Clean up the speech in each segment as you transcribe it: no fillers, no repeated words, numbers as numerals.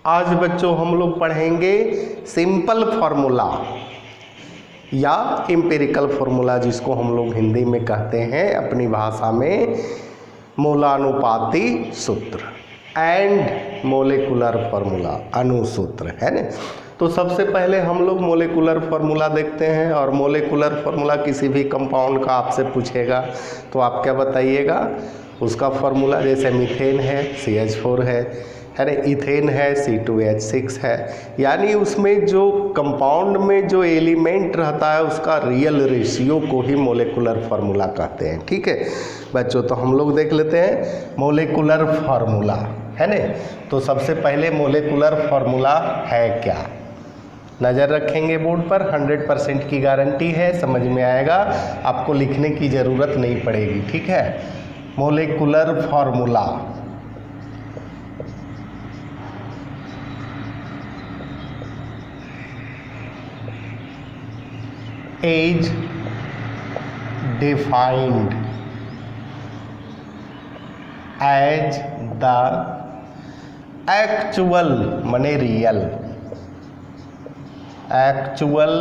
आज बच्चों हम लोग पढ़ेंगे सिंपल फार्मूला या एम्पिरिकल फार्मूला, जिसको हम लोग हिंदी में कहते हैं अपनी भाषा में मूलानुपाती सूत्र एंड मोलेकुलर फार्मूला, अणुसूत्र है ना। तो सबसे पहले हम लोग मोलेकुलर फार्मूला देखते हैं। और मोलेकुलर फार्मूला किसी भी कंपाउंड का आपसे पूछेगा तो आप क्या बताइएगा, उसका फार्मूला। जैसे मीथेन है CH4 है ना, इथेन है C2H6 है। यानी उसमें जो कंपाउंड में जो एलिमेंट रहता है उसका रियल रेशियो को ही मोलेकुलर फार्मूला कहते हैं। ठीक है बच्चों, तो हम लोग देख लेते हैं मोलेकुलर फार्मूला है ना। तो सबसे पहले मोलेकुलर फार्मूला है क्या, नज़र रखेंगे बोर्ड पर। 100% की गारंटी है, समझ में आएगा, आपको लिखने की ज़रूरत नहीं पड़ेगी। ठीक है, molecular formula is defined as the actual माने real actual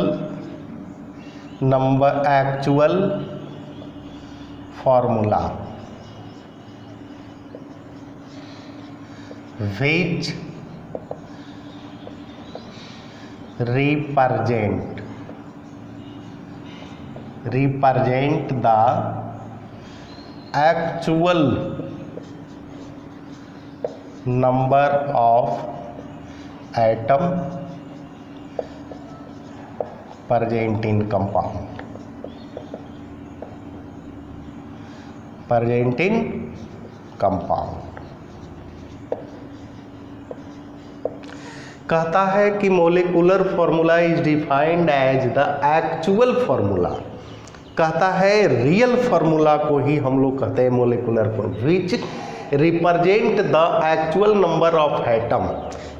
formula which represent the actual number of atom present in compound, कहता है कि molecular formula is defined as the actual formula, कहता है रियल फार्मूला को ही हम लोग कहते हैं molecular formula, which represent the actual number of atom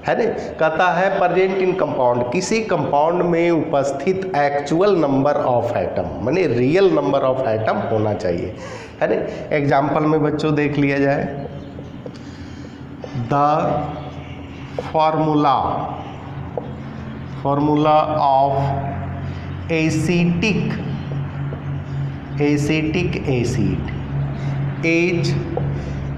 है ना। कहता है प्रेजेंट इन कंपाउंड, किसी कंपाउंड में उपस्थित एक्चुअल नंबर ऑफ एटम माने रियल नंबर ऑफ एटम होना चाहिए है ना। एग्जाम्पल में बच्चों देख लिया जाए, the formula of acetic acid as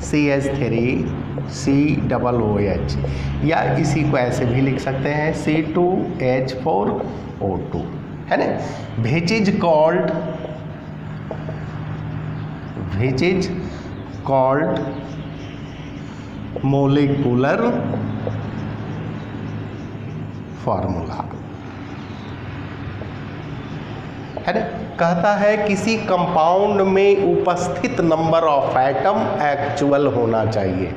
CH3COOH, या इसी को ऐसे भी लिख सकते हैं C2H4O2 है ना। which is called molecular formula है ना। कहता है किसी कंपाउंड में उपस्थित नंबर ऑफ एटम एक्चुअल होना चाहिए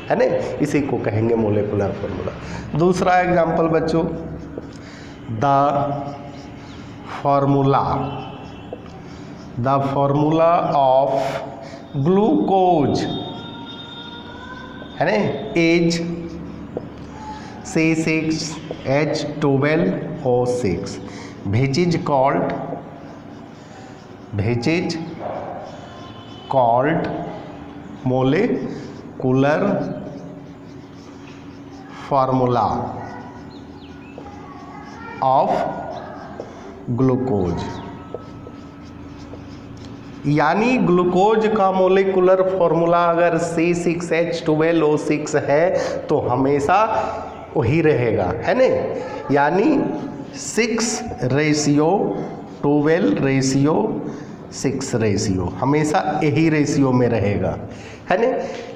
है ना, इसी को कहेंगे मोलेकुलर फार्मूला। दूसरा एग्जांपल बच्चों, द फार्मूला ऑफ ग्लूकोज है ना, as C6H12O6, which is called molecular formula of glucose। यानी ग्लूकोज का मोलेकुलर फार्मूला अगर C6H12O6 है तो हमेशा वही रहेगा है ना। यानी 6:12:6 हमेशा यही रेशियो में रहेगा है ना।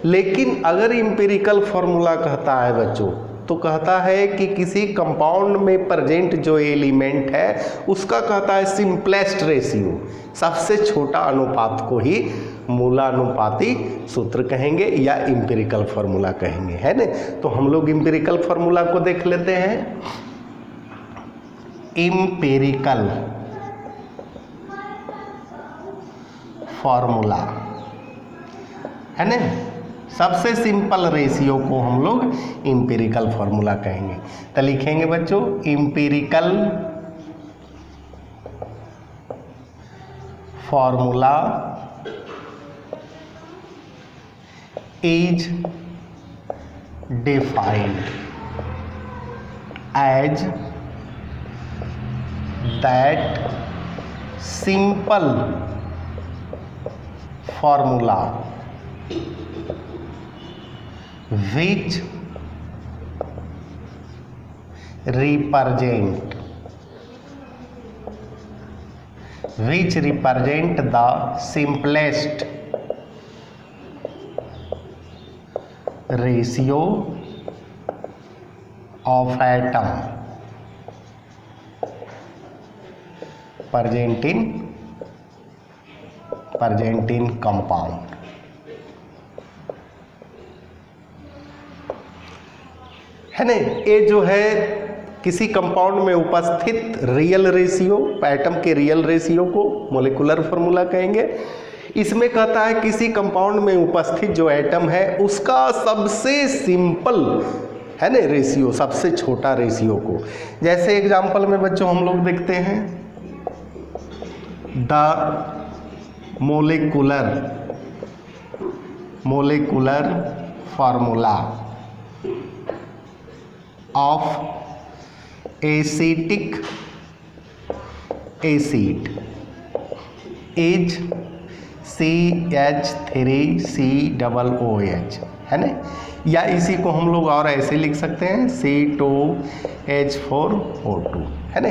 लेकिन अगर एम्पिरिकल फार्मूला कहता है बच्चों, तो कहता है कि किसी कंपाउंड में प्रेजेंट जो एलिमेंट है उसका कहता है सिंपलेस्ट रेशियो, सबसे छोटा अनुपात को ही मूलानुपाती सूत्र कहेंगे या एम्पिरिकल फार्मूला कहेंगे है ना। तो हम लोग एम्पिरिकल फार्मूला को देख लेते हैं। एम्पिरिकल फार्मूला है ना, सबसे सिंपल रेशियो को हम लोग एम्पिरिकल फार्मूला कहेंगे। तो लिखेंगे बच्चों, empirical formula is defined as that simple formula which represent the simplest ratio of atom present in compound। है ना, ये जो है किसी कंपाउंड में उपस्थित रियल रेशियो, एटम के रियल रेशियो को मोलिकुलर फार्मूला कहेंगे। इसमें कहता है किसी कंपाउंड में उपस्थित जो एटम है उसका सबसे सिंपल, है ना, रेशियो, सबसे छोटा रेशियो को। जैसे एग्जांपल में बच्चों हम लोग देखते हैं the molecular formula of acetic acid is CH3COOH, है ना। या इसी को हम लोग और ऐसे लिख सकते हैं C2H4O2, है ना।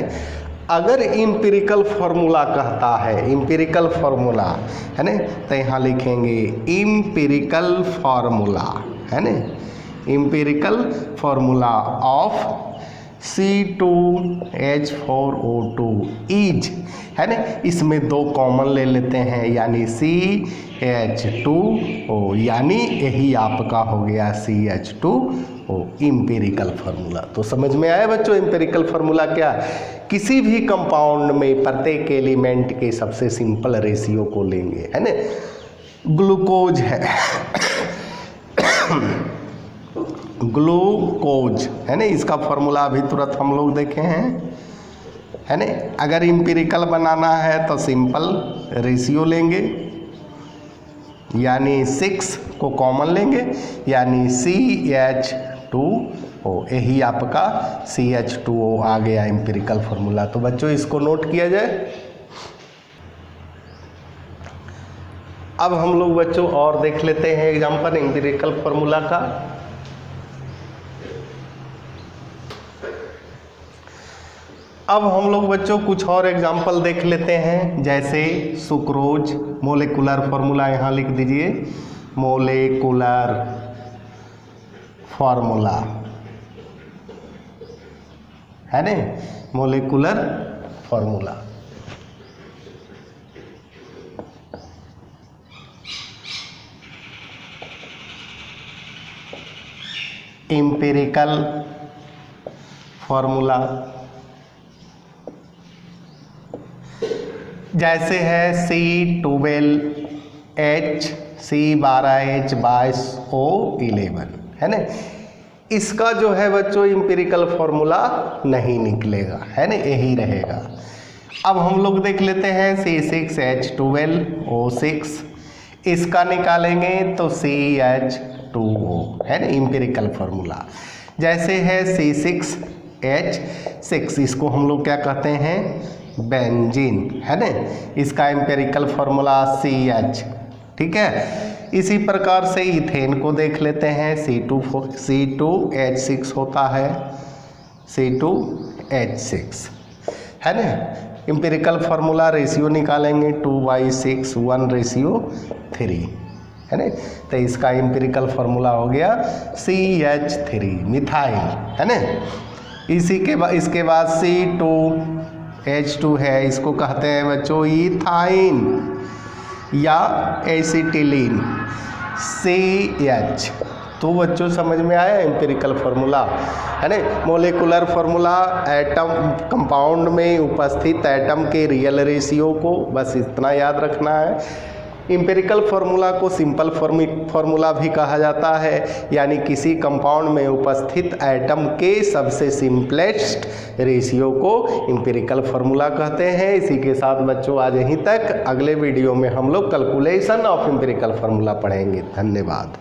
अगर इम्पिरिकल फार्मूला कहता है, इम्पिरिकल फार्मूला, है ना, तो यहाँ लिखेंगे इम्पिरिकल फार्मूला, है ना, empirical formula of C2H4O2 is, है ना। इसमें दो कॉमन ले लेते हैं, यानी CH2O, यानी यही आपका हो गया CH2O, इम्पिरिकल फार्मूला। तो समझ में आया बच्चों इम्पिरिकल फार्मूला क्या? किसी भी कंपाउंड में प्रत्येक एलिमेंट के सबसे सिंपल रेशियो को लेंगे, है ना। ग्लूकोज है ग्लूकोज, है ना, इसका फार्मूला अभी तुरंत हम लोग देखे हैं, है ना। अगर इम्पिरिकल बनाना है तो सिंपल रेशियो लेंगे, यानी 6 को कॉमन लेंगे, यानी CH2O, यही आपका CH2O आ गया इम्पिरिकल फार्मूला। तो बच्चों इसको नोट किया जाए। अब हम लोग बच्चों और देख लेते हैं एग्जाम्पल इम्पिरिकल फार्मूला का। अब हम लोग बच्चों कुछ और एग्जाम्पल देख लेते हैं, जैसे सुक्रोज, मोलिकुलर फार्मूला यहाँ लिख दीजिए, मोलिकुलर फार्मूला, है ना, मोलिकुलर फार्मूला। एम्पिरिकल फार्मूला जैसे है C12H C12H O11, है ना। इसका जो है बच्चों इम्पिरिकल फार्मूला नहीं निकलेगा, है ना, यही रहेगा। अब हम लोग देख लेते हैं C6H12O6, इसका निकालेंगे तो CH2O, है ना, इम्पिरिकल फार्मूला। जैसे है C6H6, इसको हम लोग क्या कहते हैं, बेंजीन, है ना, इसका एम्पिरिकल फार्मूला CH, ठीक है। इसी प्रकार से इथेन को देख लेते हैं, C2H6 होता है, C2H6, है ना। एम्पिरिकल फार्मूला रेशियो निकालेंगे 2/6 1/3, है ना। तो इसका एम्पिरिकल फार्मूला हो गया CH3, मिथाइल, है ना। इसके बाद C2H2 है, इसको कहते हैं बच्चों इथाइन या एसिटिलीन, CH। तो बच्चों समझ में आया एम्पिरिकल फार्मूला, है ना। मोलिकुलर फार्मूला एटम, कंपाउंड में उपस्थित एटम के रियल रेशियो को, बस इतना याद रखना है। एम्पिरिकल फार्मूला को सिंपल फार्मूला भी कहा जाता है, यानी किसी कंपाउंड में उपस्थित एटम के सबसे सिंपलेस्ट रेशियो को एम्पिरिकल फार्मूला कहते हैं। इसी के साथ बच्चों आज यहीं तक, अगले वीडियो में हम लोग कैलकुलेशन ऑफ एम्पिरिकल फार्मूला पढ़ेंगे। धन्यवाद।